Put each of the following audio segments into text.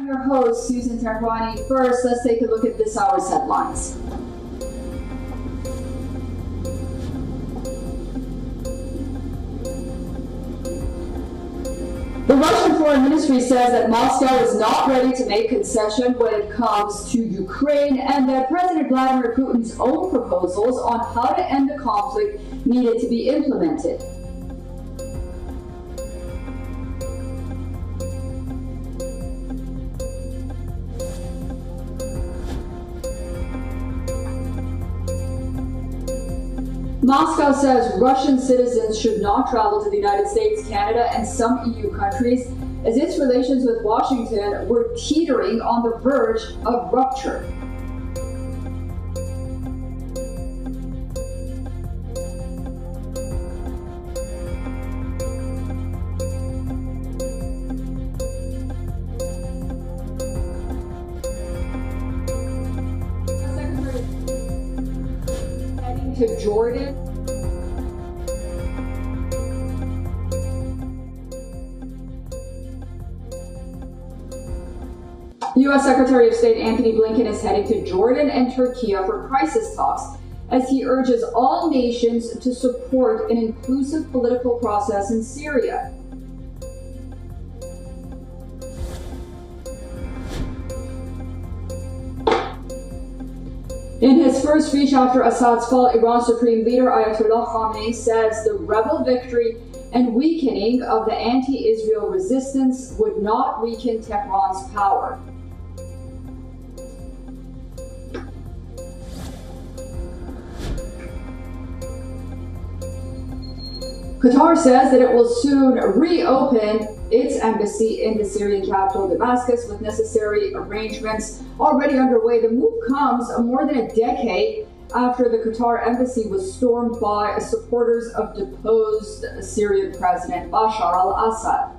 I'm your host, Susan Tarwani. First, let's take a look at this hour's headlines. The Russian Foreign Ministry says that Moscow is not ready to make concession when it comes to Ukraine, and that President Vladimir Putin's own proposals on how to end the conflict needed to be implemented. Moscow says Russian citizens should not travel to the United States, Canada, and some EU countries, as its relations with Washington were teetering on the verge of rupture. Heading to Jordan. U.S. Secretary of State Antony Blinken is heading to Jordan and Turkiye for crisis talks, as he urges all nations to support an inclusive political process in Syria. In his first speech after Assad's fall, Iran's Supreme Leader Ayatollah Khamenei says the rebel victory and weakening of the anti-Israel resistance would not weaken Tehran's power. Qatar says that it will soon reopen its embassy in the Syrian capital Damascus with necessary arrangements already underway. The move comes more than a decade after the Qatar embassy was stormed by supporters of deposed Syrian President Bashar al-Assad.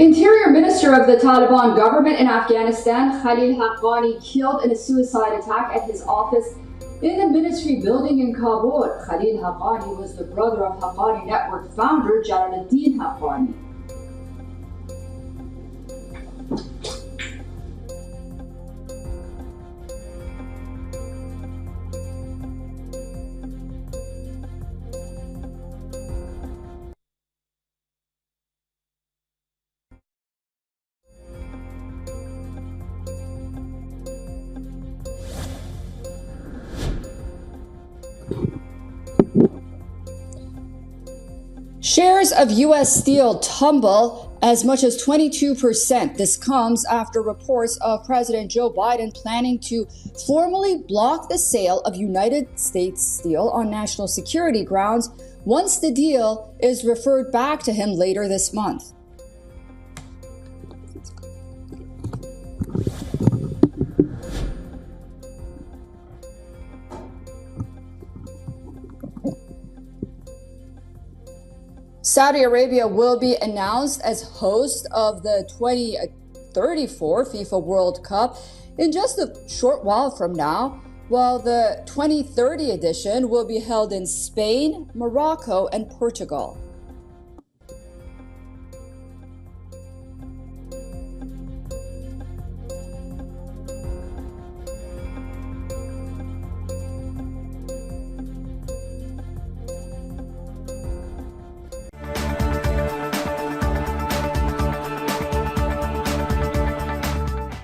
Interior Minister of the Taliban government in Afghanistan, Khalil Haqqani, killed in a suicide attack at his office in the ministry building in Kabul. Khalil Haqqani was the brother of Haqqani Network founder Jalaluddin Haqqani. Shares of U.S. Steel tumble as much as 22%. This comes after reports of President Joe Biden planning to formally block the sale of United States Steel on national security grounds once the deal is referred back to him later this month. Saudi Arabia will be announced as host of the 2034 FIFA World Cup in just a short while from now, while the 2030 edition will be held in Spain, Morocco, and Portugal.